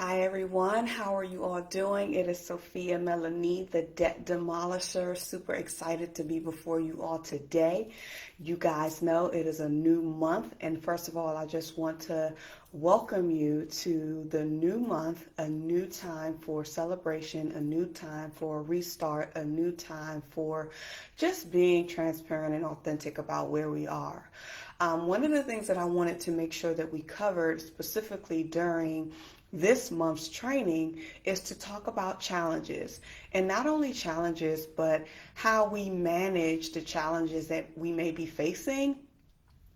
Hi everyone, how are you all doing? It is Sophia Melonē, the Debt Demolisher. Super excited to be before you all today. You guys know it is a new month, and first of all, I just want to welcome you to the new month, a new time for celebration, a new time for a restart, a new time for just being transparent and authentic about where we are. One of the things that I wanted to make sure that we covered specifically during this month's training is to talk about challenges, and not only challenges, but how we manage the challenges that we may be facing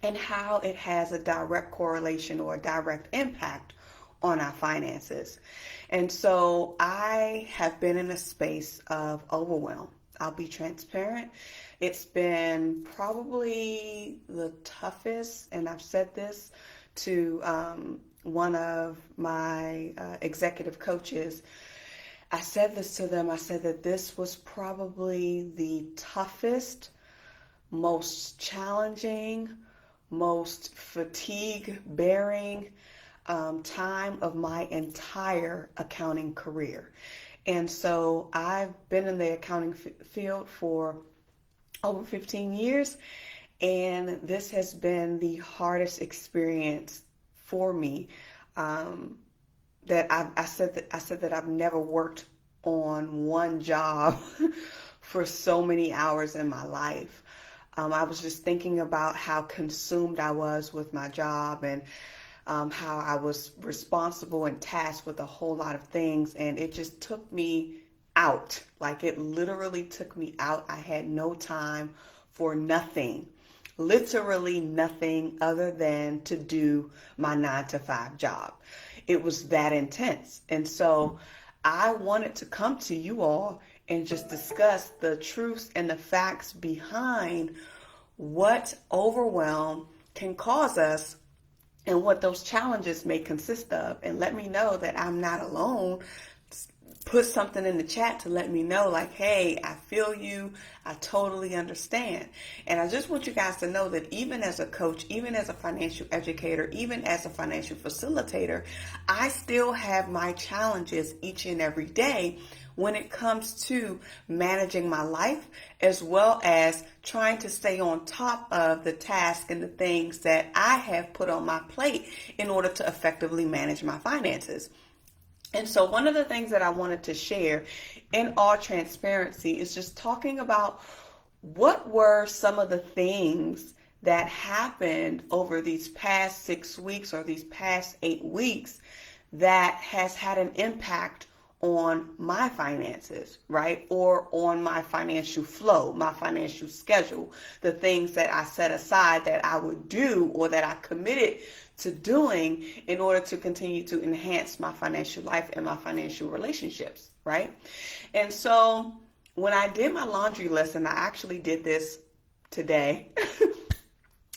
and how it has a direct correlation or a direct impact on our finances. And so I have been in a space of overwhelm. I'll be transparent. It's been probably the toughest, and I've said this to one of my executive coaches. I said this to them. I said that this was probably the toughest, most challenging, most fatigue-bearing time of my entire accounting career. And so I've been in the accounting field for over 15 years, and this has been the hardest experience for me. I said that I've never worked on one job for so many hours in my life. I was just thinking about how consumed I was with my job, and how I was responsible and tasked with a whole lot of things, and it just took me out. Like, it literally took me out. I had no time for nothing. Literally nothing other than to do my 9-to-5 job. It was that intense. And so I wanted to come to you all and just discuss the truths and the facts behind what overwhelm can cause us and what those challenges may consist of. And let me know that I'm not alone. Put something in the chat to let me know, like, hey, I feel you, I totally understand. And I just want you guys to know that even as a coach, even as a financial educator, even as a financial facilitator, I still have my challenges each and every day when it comes to managing my life, as well as trying to stay on top of the tasks and the things that I have put on my plate in order to effectively manage my finances. And so one of the things that I wanted to share in all transparency is just talking about what were some of the things that happened over these past 6 weeks or these past 8 weeks that has had an impact on my finances, right? Or on my financial flow, my financial schedule, the things that I set aside that I would do or that I committed to doing in order to continue to enhance my financial life and my financial relationships, right? And so when I did my laundry list, and I actually did this today,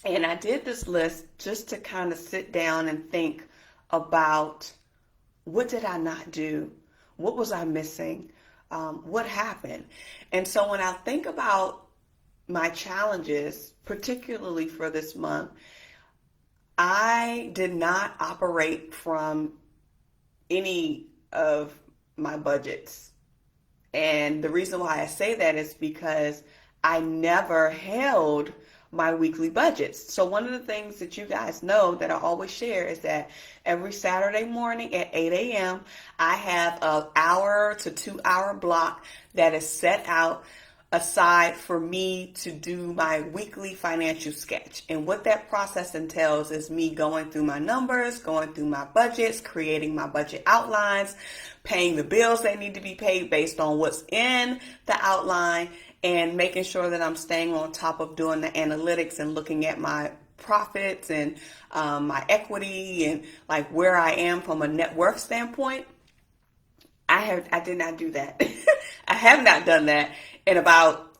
and I did this list just to kind of sit down and think about, what did I not do? What was I missing? What happened? And so when I think about my challenges, particularly for this month, I did not operate from any of my budgets. And the reason why I say that is because I never held my weekly budgets. So one of the things that you guys know that I always share is that every Saturday morning at 8 a.m., I have an hour to 2 hour block that is set out aside for me to do my weekly financial sketch. And what that process entails is me going through my numbers, going through my budgets, creating my budget outlines, paying the bills that need to be paid based on what's in the outline, and making sure that I'm staying on top of doing the analytics and looking at my profits and my equity and like where I am from a net worth standpoint. I did not do that. I have not done that in about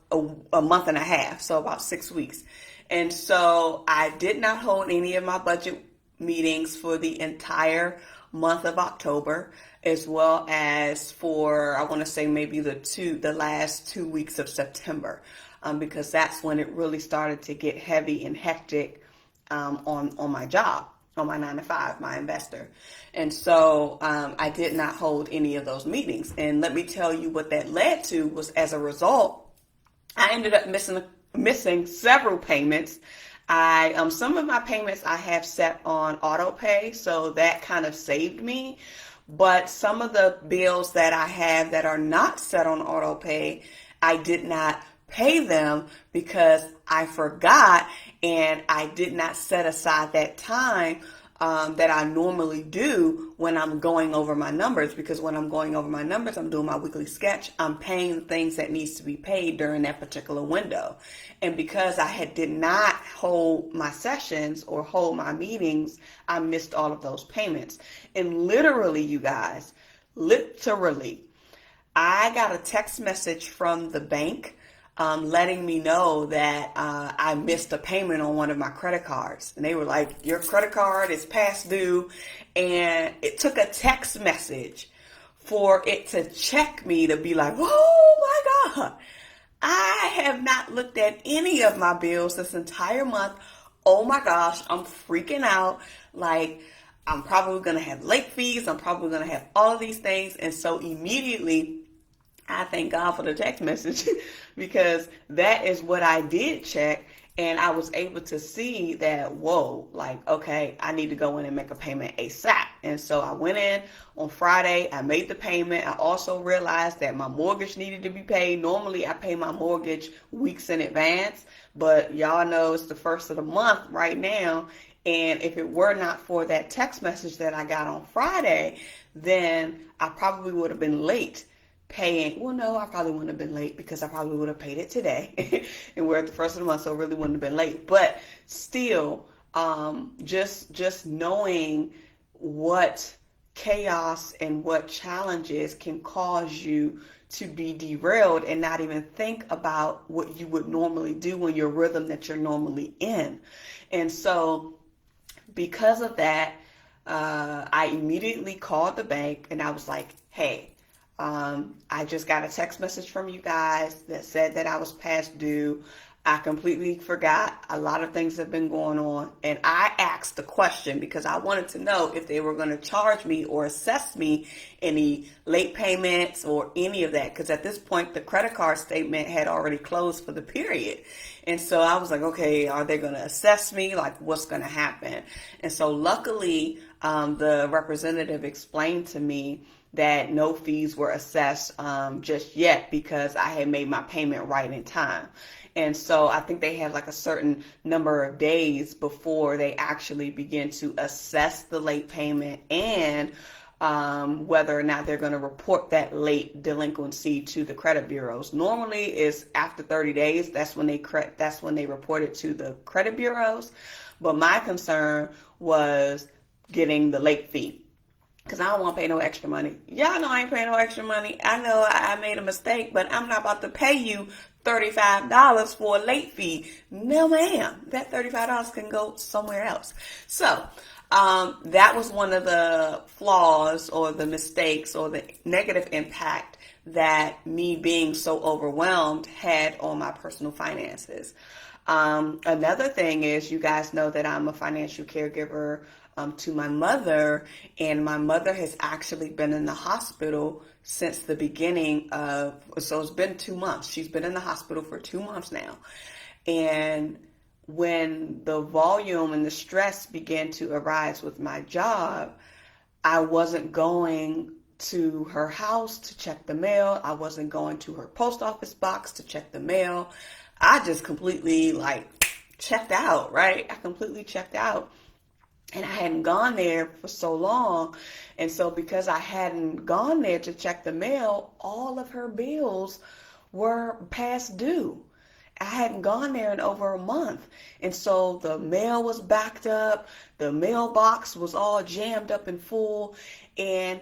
a month and a half, so about 6 weeks. And so I did not hold any of my budget meetings for the entire month of October, as well as for, I want to say, maybe the last 2 weeks of September, because that's when it really started to get heavy and hectic on my job. on my 9 to 5, my investor. And so I did not hold any of those meetings. And let me tell you what that led to was, as a result, I ended up missing several payments. Some of my payments I have set on auto pay, so that kind of saved me. But some of the bills that I have that are not set on auto pay, I did not pay them because I forgot, and I did not set aside that time that I normally do when I'm going over my numbers. Because when I'm going over my numbers, I'm doing my weekly sketch, I'm paying the things that needs to be paid during that particular window. And because I did not hold my sessions or hold my meetings, I missed all of those payments. And literally, you guys, I got a text message from the bank letting me know that I missed a payment on one of my credit cards. And they were like, your credit card is past due. And it took a text message for it to check me, to be like, oh my God, I have not looked at any of my bills this entire month. Oh my gosh, I'm freaking out. Like, I'm probably going to have late fees. I'm probably going to have all of these things. And so immediately, I thank God for the text message because that is what I did check. And I was able to see that, whoa, like, okay, I need to go in and make a payment ASAP. And so I went in on Friday. I made the payment. I also realized that my mortgage needed to be paid. Normally, I pay my mortgage weeks in advance. But y'all know it's the first of the month right now. And if it were not for that text message that I got on Friday, then I probably would have been late paying. Well, no, I probably wouldn't have been late because I probably would have paid it today. And we're at the first of the month, so it really wouldn't have been late. But still, just knowing what chaos and what challenges can cause you to be derailed and not even think about what you would normally do in your rhythm that you're normally in. And so because of that, I immediately called the bank and I was like, hey, I just got a text message from you guys that said that I was past due. I completely forgot. A lot of things have been going on. And I asked the question because I wanted to know if they were going to charge me or assess me any late payments or any of that. Because at this point, the credit card statement had already closed for the period. And so I was like, okay, are they going to assess me? Like, what's going to happen? And so luckily, the representative explained to me that no fees were assessed just yet because I had made my payment right in time. And so I think they have like a certain number of days before they actually begin to assess the late payment and whether or not they're going to report that late delinquency to the credit bureaus. Normally it's after 30 days. That's when they report it to the credit bureaus. But my concern was getting the late fee, because I don't want to pay no extra money. Y'all know I ain't paying no extra money. I know I made a mistake, but I'm not about to pay you $35 for a late fee. No, ma'am. That $35 can go somewhere else. So that was one of the flaws or the mistakes or the negative impact that me being so overwhelmed had on my personal finances. Another thing is, you guys know that I'm a financial caregiver to my mother, and my mother has actually been in the hospital since the beginning of, so it's been 2 months. She's been in the hospital for 2 months now. And when the volume and the stress began to arise with my job, I wasn't going to her house to check the mail. I wasn't going to her post office box to check the mail. I just completely checked out, right? I completely checked out. And I hadn't gone there for so long. And so because I hadn't gone there to check the mail, all of her bills were past due. I hadn't gone there in over a month. And so the mail was backed up. The mailbox was all jammed up and full. And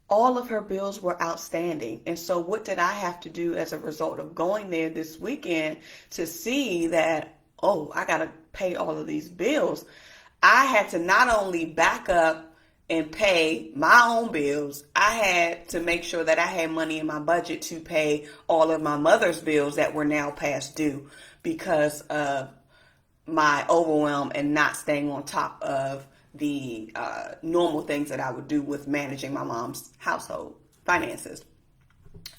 all of her bills were outstanding. And so what did I have to do as a result of going there this weekend to see that, oh, I got to pay all of these bills? I had to not only back up and pay my own bills, I had to make sure that I had money in my budget to pay all of my mother's bills that were now past due because of my overwhelm and not staying on top of the normal things that I would do with managing my mom's household finances.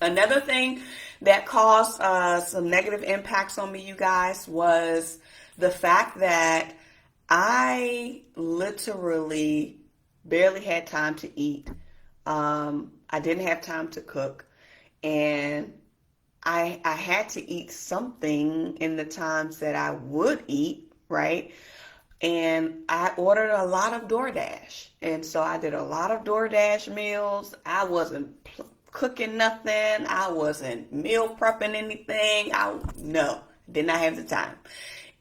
Another thing that caused some negative impacts on me, you guys, was the fact that I literally barely had time to eat. I didn't have time to cook, and I had to eat something in the times that I would eat, right? And I ordered a lot of DoorDash. And so I did a lot of DoorDash meals. I wasn't cooking nothing. I wasn't meal prepping anything. No, did not have the time.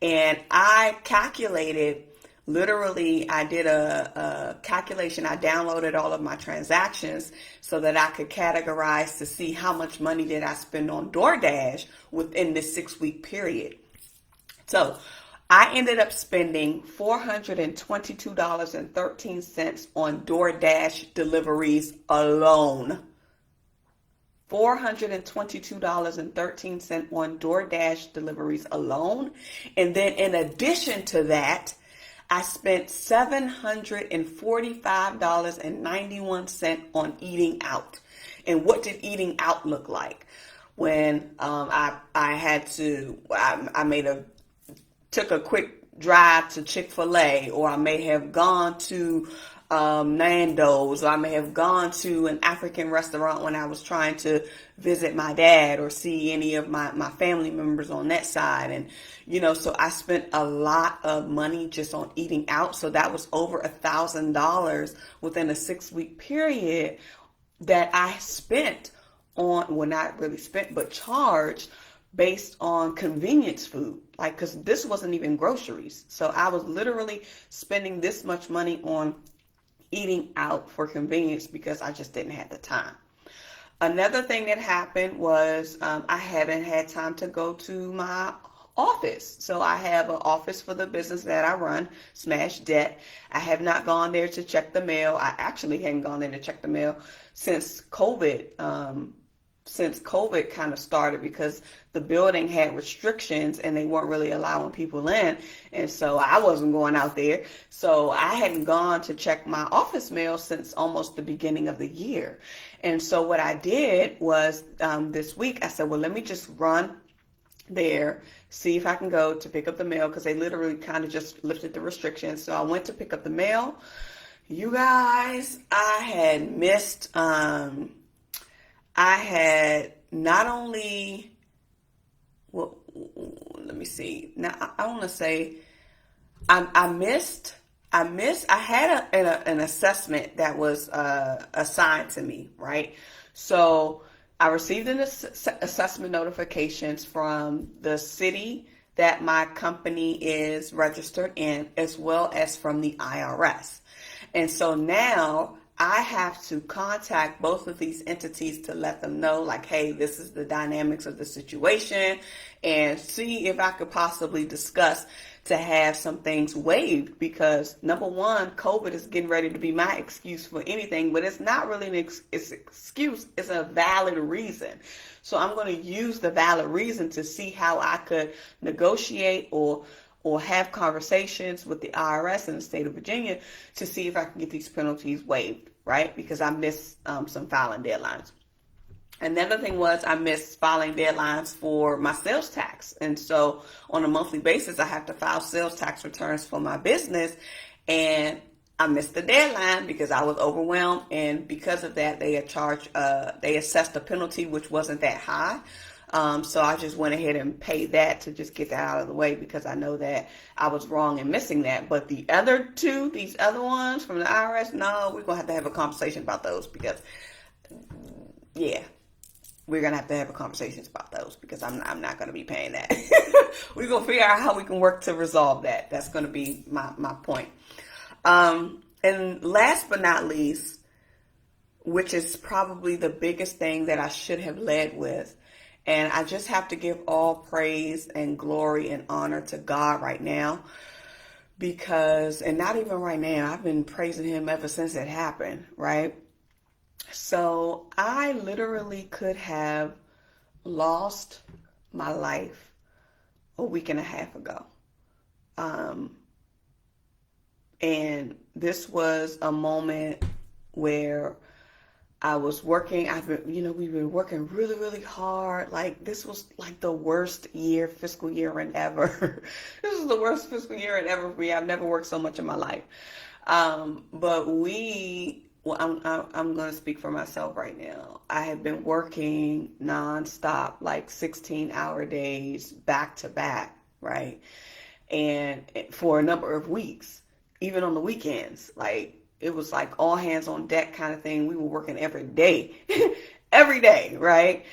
And I calculated, literally, I did a calculation. I downloaded all of my transactions so that I could categorize to see how much money did I spend on DoorDash within this 6-week period. So I ended up spending $422.13 on DoorDash deliveries alone. $422.13 on DoorDash deliveries alone. And then in addition to that, I spent $745.91 on eating out. And what did eating out look like? When I took a quick drive to Chick-fil-A, or I may have gone to Nando's, or I may have gone to an African restaurant when I was trying to visit my dad or see any of my family members on that side. And, so I spent a lot of money just on eating out. So that was over $1,000 within a 6-week period that I spent on, well, not really spent, but charged based on convenience food. Like, because this wasn't even groceries. So I was literally spending this much money on eating out for convenience because I just didn't have the time. Another thing that happened was I haven't had time to go to my office. So I have an office for the business that I run, Smash Debt. I have not gone there to check the mail. I actually hadn't gone there to check the mail since COVID kind of started, because the building had restrictions and they weren't really allowing people in. And so I wasn't going out there. So I hadn't gone to check my office mail since almost the beginning of the year. And so what I did was this week, I said, well, let me just run there, see if I can go to pick up the mail, because they literally kind of just lifted the restrictions. So I went to pick up the mail. You guys, I had missed, I had not only, well, let me see. Now I want to say I had an assessment that was assigned to me, right? So I received an assessment notifications from the city that my company is registered in, as well as from the IRS. And so now I have to contact both of these entities to let them know, like, hey, this is the dynamics of the situation, and see if I could possibly discuss to have some things waived, because number one, COVID is getting ready to be my excuse for anything, but it's not really an excuse, it's a valid reason. So I'm going to use the valid reason to see how I could negotiate or have conversations with the IRS in the state of Virginia to see if I can get these penalties waived, right? Because I missed some filing deadlines. Another thing was I missed filing deadlines for my sales tax. And so on a monthly basis, I have to file sales tax returns for my business. And I missed the deadline because I was overwhelmed. And because of that, they assessed a penalty, which wasn't that high. So I just went ahead and paid that to just get that out of the way, because I know that I was wrong in missing that. But the other two, these other ones from the IRS, no, we're going to have a conversation about those, because, yeah, we're going to have a conversation about those, because I'm not going to be paying that. We're going to figure out how we can work to resolve that. That's going to be my point. And last but not least, which is probably the biggest thing that I should have led with, and I just have to give all praise and glory and honor to God right now, because, and not even right now, I've been praising him ever since it happened, right? So I literally could have lost my life a week and a half ago. And this was a moment where I was working. We've been working really, really hard. Like, this was like the worst fiscal year and ever. This is the worst fiscal year and ever for me. I've never worked so much in my life. But I'm going to speak for myself right now. I have been working nonstop, like 16-hour days back to back, right? And for a number of weeks, even on the weekends, like, it was like all hands on deck kind of thing. We were working every day, every day, right?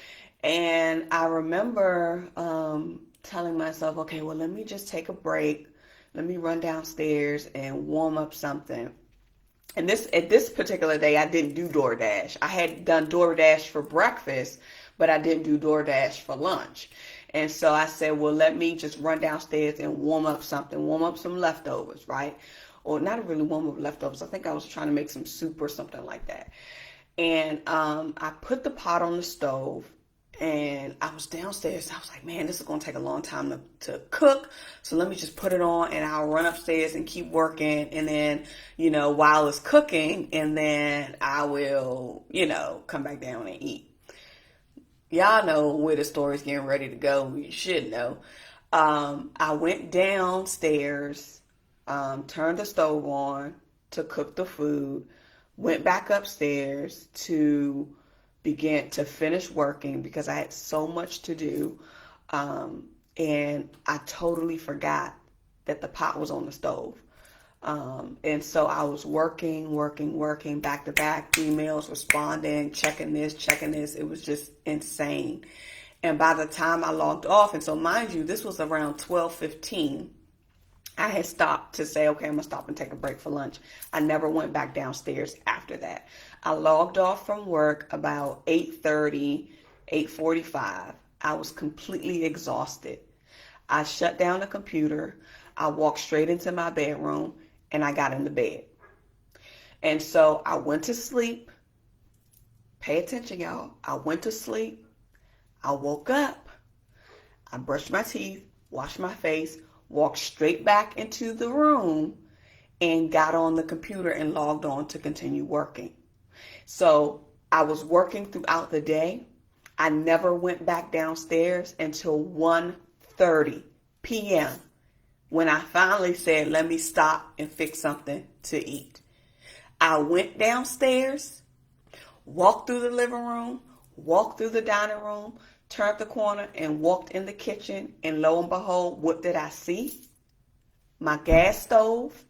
And I remember telling myself, okay, well, let me just take a break. Let me run downstairs and warm up something. And at this particular day, I didn't do DoorDash. I had done DoorDash for breakfast, but I didn't do DoorDash for lunch. And so I said, well, let me just run downstairs and warm up something, warm up some leftovers, right? Or not really warm up leftovers. I think I was trying to make some soup or something like that. And I put the pot on the stove, and I was downstairs. I was like, man, this is going to take a long time to cook. So let me just put it on, and I'll run upstairs and keep working. And then, while it's cooking, and then I will, come back down and eat. Y'all know where the story's getting ready to go. You should know. I went downstairs, turned the stove on to cook the food, went back upstairs to begin to finish working because I had so much to do. And I totally forgot that the pot was on the stove. And so I was working back to back, emails, responding, checking this. It was just insane. And by the time I logged off, and so mind you, this was around 12:15, I had stopped to say, okay, I'm going to stop and take a break for lunch. I never went back downstairs after that. I logged off from work about 8:30, 8:45. I was completely exhausted. I shut down the computer. I walked straight into my bedroom, and I got into bed. And so I went to sleep. Pay attention, y'all. I went to sleep. I woke up. I brushed my teeth, washed my face, walked straight back into the room, and got on the computer and logged on to continue working. So I was working throughout the day. I never went back downstairs until 1:30 p.m. when I finally said, let me stop and fix something to eat. I went downstairs, walked through the living room, walked through the dining room, turned the corner and walked in the kitchen, and lo and behold, what did I see? My gas stove,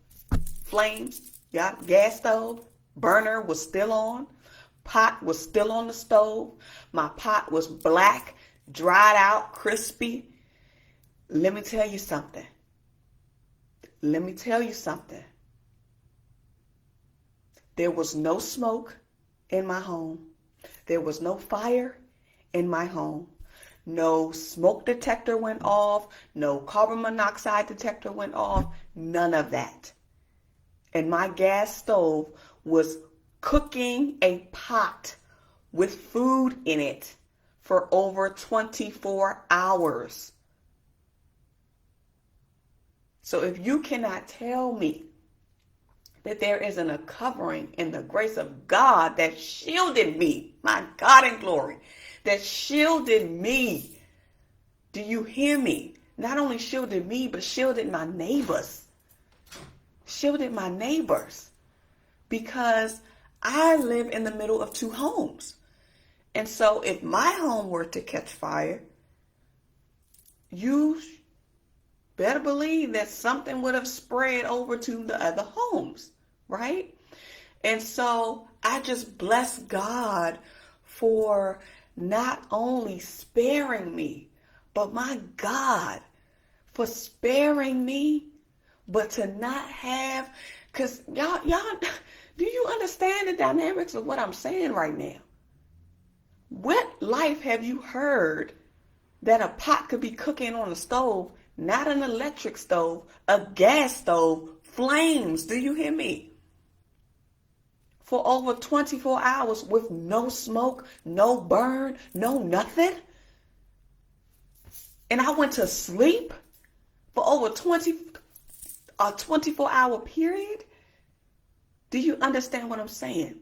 flames, gas stove, burner was still on, pot was still on the stove. My pot was black, dried out, crispy. Let me tell you something. There was no smoke in my home. There was no fire in my home. No smoke detector went off. No carbon monoxide detector went off. None of that. And my gas stove was cooking a pot with food in it for over 24 hours. So if you cannot tell me that there isn't a covering in the grace of God that shielded me, my God in glory, that shielded me. Do you hear me? Not only shielded me, but shielded my neighbors. Shielded my neighbors. Because I live in the middle of two homes. And so if my home were to catch fire, you better believe that something would have spread over to the other homes, right? And so I just bless God for not only sparing me, but my God, for sparing me, but to not have, because y'all, do you understand the dynamics of what I'm saying right now? What life have you heard that a pot could be cooking on a stove, not an electric stove, a gas stove, flames, do you hear me? For over 24 hours with no smoke, no burn, no nothing. And I went to sleep for over a 24-hour period. Do you understand what I'm saying?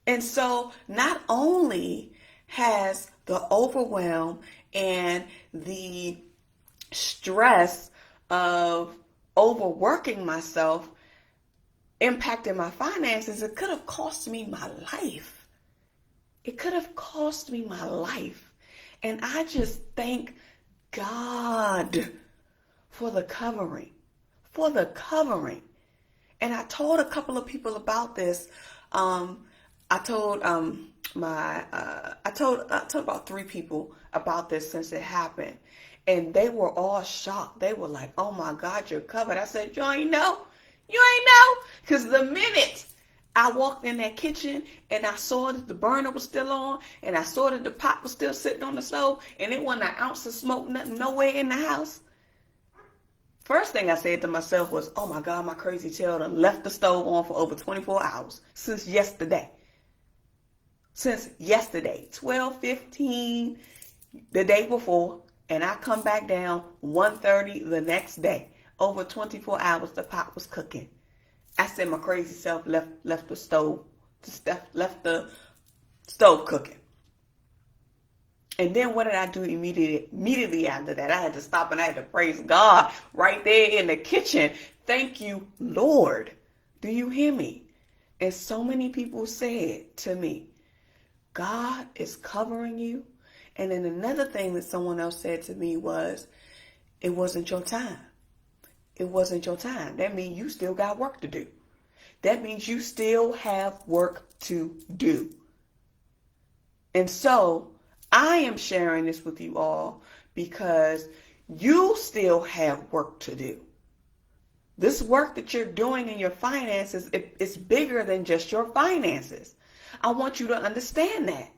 And so not only has the overwhelm and the stress of overworking myself impacted my finances, it could have cost me my life. It could have cost me my life. And I just thank God for the covering, And I told a couple of people about this. I told about 3 people about this since it happened, and they were all shocked. They were like, "Oh my God, you're covered." I said, "You ain't know, because the minute I walked in that kitchen and I saw that the burner was still on, and I saw that the pot was still sitting on the stove, and it wasn't an ounce of smoke, nothing, nowhere in the house." First thing I said to myself was, "Oh my God, my crazy tail done left the stove on for over 24 hours since yesterday." Since yesterday, 12:15 the day before, and I come back down 1:30 the next day. Over 24 hours, the pot was cooking. I said my crazy self left the stove cooking. And then what did I do immediately after that? I had to stop and I had to praise God right there in the kitchen. Thank you, Lord. Do you hear me? And so many people said to me, God is covering you. And then another thing that someone else said to me was, it wasn't your time. It wasn't your time. That means you still got work to do. That means you still have work to do. And so I am sharing this with you all because you still have work to do. This work that you're doing in your finances, it's bigger than just your finances. I want you to understand that.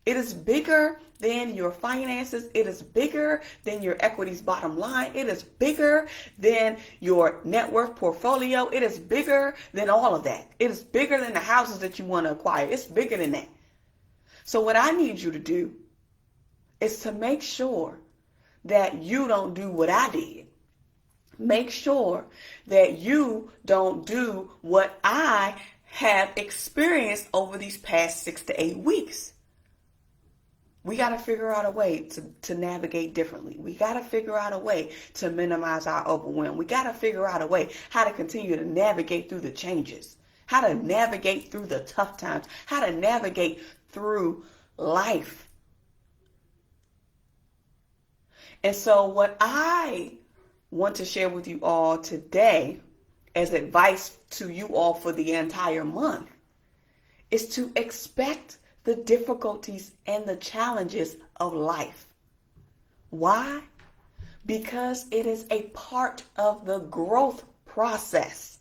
It is bigger than your finances. It is bigger than your equities bottom line. It is bigger than your net worth portfolio. It is bigger than all of that. It is bigger than the houses that you want to acquire. It's bigger than that. So what I need you to do is to make sure that you don't do what I did. Make sure that you don't do what I have experienced over these past 6 to 8 weeks. We got to figure out a way to navigate differently. We got to figure out a way to minimize our overwhelm. We got to figure out a way how to continue to navigate through the changes, how to navigate through the tough times, how to navigate through life. And so what I want to share with you all today as advice to you all for the entire month is to expect the difficulties and the challenges of life. Why? Because it is a part of the growth process.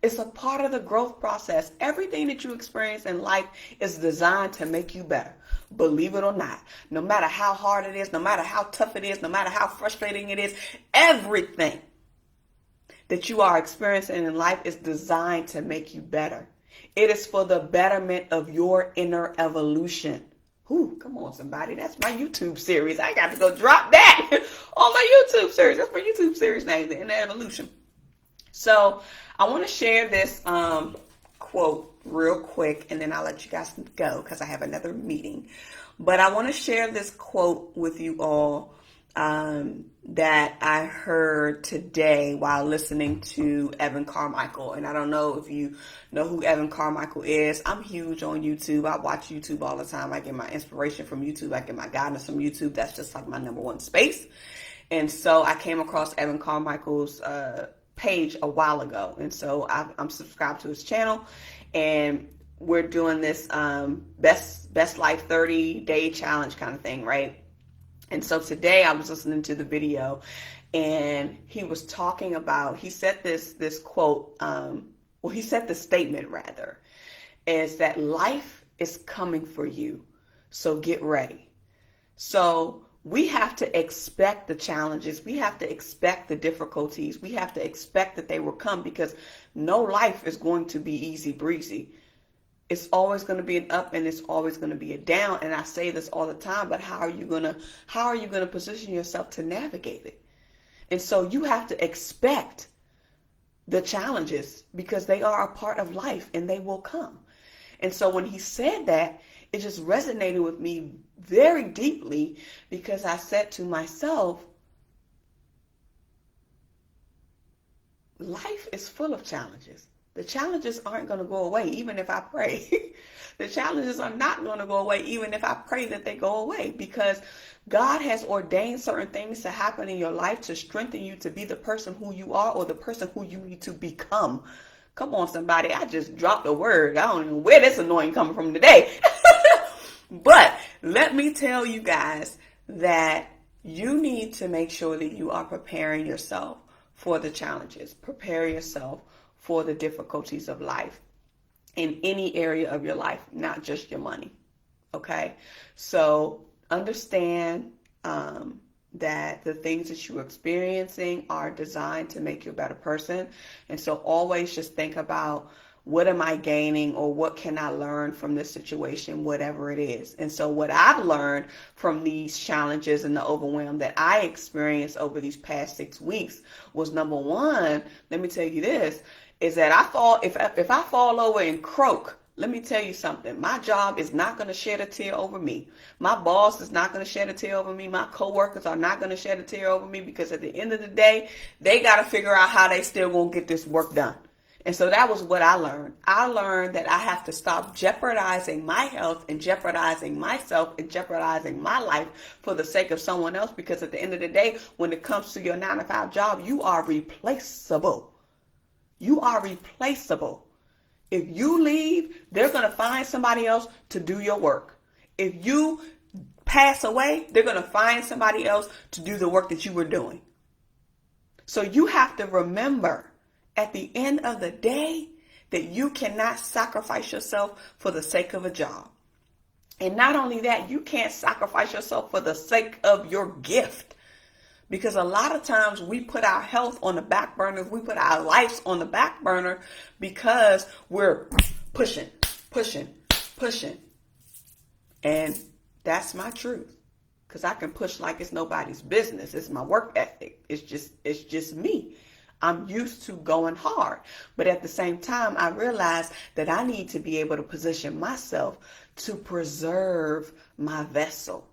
It's a part of the growth process. Everything that you experience in life is designed to make you better. Believe it or not. No matter how hard it is, no matter how tough it is, no matter how frustrating it is, everything that you are experiencing in life is designed to make you better. It is for the betterment of your inner evolution. Ooh, come on, somebody. That's my YouTube series. I got to go drop that on my YouTube series. That's my YouTube series name, The Inner Evolution. So I want to share this quote real quick, and then I'll let you guys go because I have another meeting. But I want to share this quote with you all that I heard today while listening to Evan Carmichael. And I don't know if you know who Evan Carmichael is. I'm huge on YouTube. I watch YouTube all the time. I get my inspiration from YouTube. I get my guidance from YouTube. That's just like my number one space. And so I came across Evan Carmichael's page a while ago. And so I'm subscribed to his channel. And we're doing this best life 30-day challenge kind of thing, right? And so today I was listening to the video, and he was talking about, he said this quote, he said the statement rather, is that life is coming for you, so get ready. So we have to expect the challenges. We have to expect the difficulties. We have to expect that they will come, because no life is going to be easy breezy. It's always going to be an up and it's always going to be a down. And I say this all the time, but how are you going to position yourself to navigate it? And so you have to expect the challenges because they are a part of life and they will come. And so when he said that, it just resonated with me very deeply because I said to myself, life is full of challenges. The challenges aren't going to go away even if I pray. The challenges are not going to go away even if I pray that they go away, because God has ordained certain things to happen in your life to strengthen you to be the person who you are or the person who you need to become. Come on, somebody. I just dropped a word. I don't even know where this anointing coming from today. But let me tell you guys that you need to make sure that you are preparing yourself for the challenges. Prepare yourself for the difficulties of life in any area of your life, not just your money. Okay? So understand that the things that you're experiencing are designed to make you a better person. And so always just think about, what am I gaining, or what can I learn from this situation, whatever it is. And so what I've learned from these challenges and the overwhelm that I experienced over these past 6 weeks was, number one, let me tell you this, is that if I fall over and croak, let me tell you something. My job is not going to shed a tear over me. My boss is not going to shed a tear over me. My coworkers are not going to shed a tear over me, because at the end of the day, they got to figure out how they still going to get this work done. And so that was what I learned. I learned that I have to stop jeopardizing my health and jeopardizing myself and jeopardizing my life for the sake of someone else, because at the end of the day, when it comes to your 9-to-5 job, you are replaceable. You are replaceable. If you leave, they're going to find somebody else to do your work. If you pass away, they're going to find somebody else to do the work that you were doing. So you have to remember, at the end of the day, that you cannot sacrifice yourself for the sake of a job. And not only that, you can't sacrifice yourself for the sake of your gift. Because a lot of times we put our health on the back burner, we put our lives on the back burner because we're pushing. And that's my truth. Because I can push like it's nobody's business. It's my work ethic. It's just me. I'm used to going hard. But at the same time, I realize that I need to be able to position myself to preserve my vessel,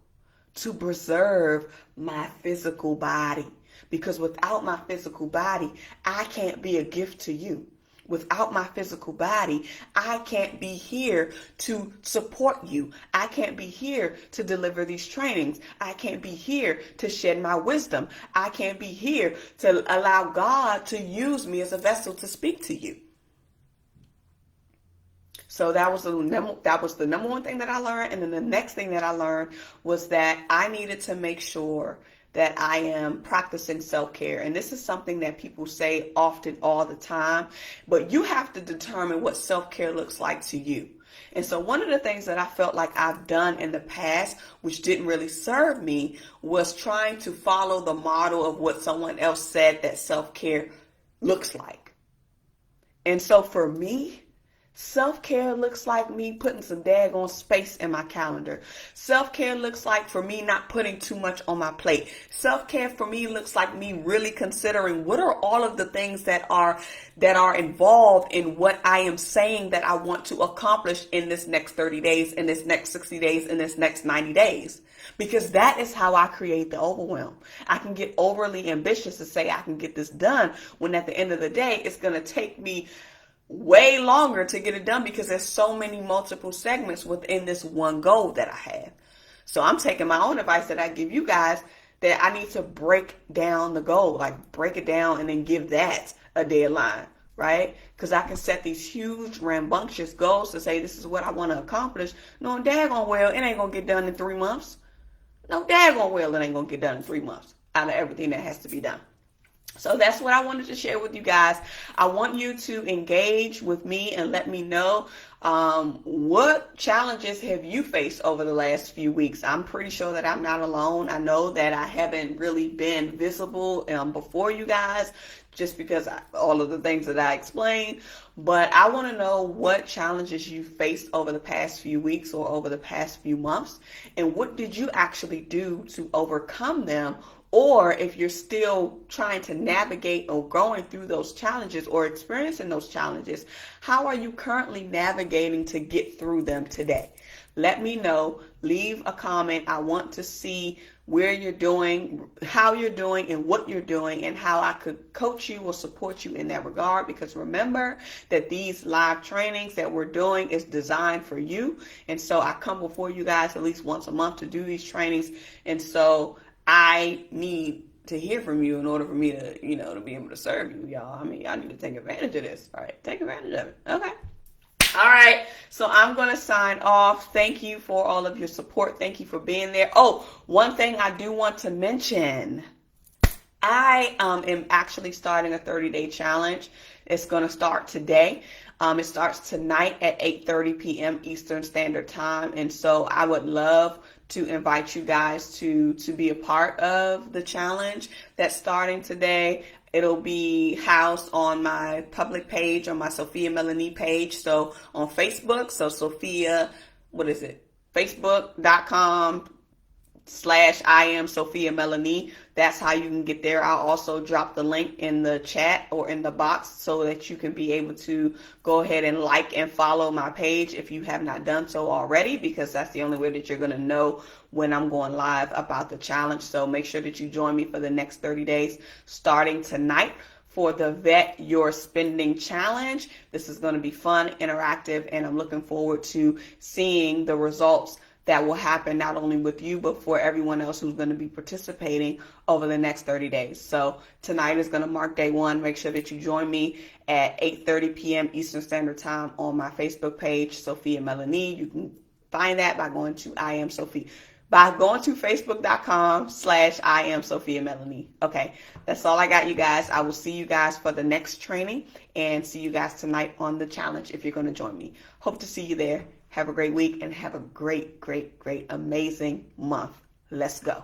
to preserve my physical body. Because without my physical body, I can't be a gift to you. Without my physical body, I can't be here to support you. I can't be here to deliver these trainings. I can't be here to shed my wisdom. I can't be here to allow God to use me as a vessel to speak to you. So that was the number one thing that I learned. And then the next thing that I learned was that I needed to make sure that I am practicing self-care. And this is something that people say often, all the time, but you have to determine what self-care looks like to you. And so one of the things that I felt like I've done in the past, which didn't really serve me, was trying to follow the model of what someone else said that self-care looks like. And so for me, self-care looks like me putting some daggone space in my calendar. Self-care looks like for me not putting too much on my plate. Self-care for me looks like me really considering what are all of the things that are involved in what I am saying that I want to accomplish in this next 30 days, in this next 60 days, in this next 90 days. Because that is how I create the overwhelm. I can get overly ambitious to say I can get this done, when at the end of the day, it's going to take me way longer to get it done, because there's so many multiple segments within this one goal that I have. So I'm taking my own advice that I give you guys, that I need to break down the goal, like break it down and then give that a deadline, right? Because I can set these huge rambunctious goals to say this is what I want to accomplish. No daggone well, it ain't going to get done in 3 months. No daggone well, it ain't going to get done in 3 months out of everything that has to be done. So that's what I wanted to share with you guys. I want you to engage with me and let me know what challenges have you faced over the last few weeks. I'm pretty sure that I'm not alone. I know that I haven't really been visible before you guys, just because all of the things that I explained. But I want to know what challenges you faced over the past few weeks or over the past few months, and what did you actually do to overcome them, Or if you're still trying to navigate or going through those challenges or experiencing those challenges, how are you currently navigating to get through them today? Let me know. Leave a comment. I want to see where you're doing, how you're doing, and what you're doing, and how I could coach you or support you in that regard. Because remember that these live trainings that we're doing is designed for you. And so I come before you guys at least once a month to do these trainings. And so I need to hear from you in order for me to, to be able to serve you, y'all. I mean, y'all need to take advantage of this. All right, take advantage of it. Okay. All right, so I'm going to sign off. Thank you for all of your support. Thank you for being there. Oh, one thing I do want to mention. I am actually starting a 30-day challenge. It's going to start today. It starts tonight at 8:30 p.m. Eastern Standard Time. And so I would love to invite you guys to be a part of the challenge that's starting today. It'll be housed on my public page, on my Sophia Melonē page. So on Facebook, so Sophia, Facebook.com/I am Sophia Melonē. That's how you can get there. I'll also drop the link in the chat or in the box so that you can be able to go ahead and like and follow my page if you have not done so already, because that's the only way that you're going to know when I'm going live about the challenge. So make sure that you join me for the next 30 days starting tonight for the Vet Your Spending Challenge. This is going to be fun, interactive, and I'm looking forward to seeing the results that will happen not only with you, but for everyone else who's going to be participating over the next 30 days. So tonight is going to mark day one. Make sure that you join me at 8:30 p.m. Eastern Standard Time on my Facebook page, Sophia Melonē. You can find that by going to Facebook.com/I am Sophia Melonē. Okay, that's all I got, you guys. I will see you guys for the next training and see you guys tonight on the challenge if you're going to join me. Hope to see you there. Have a great week and have a great, amazing month. Let's go.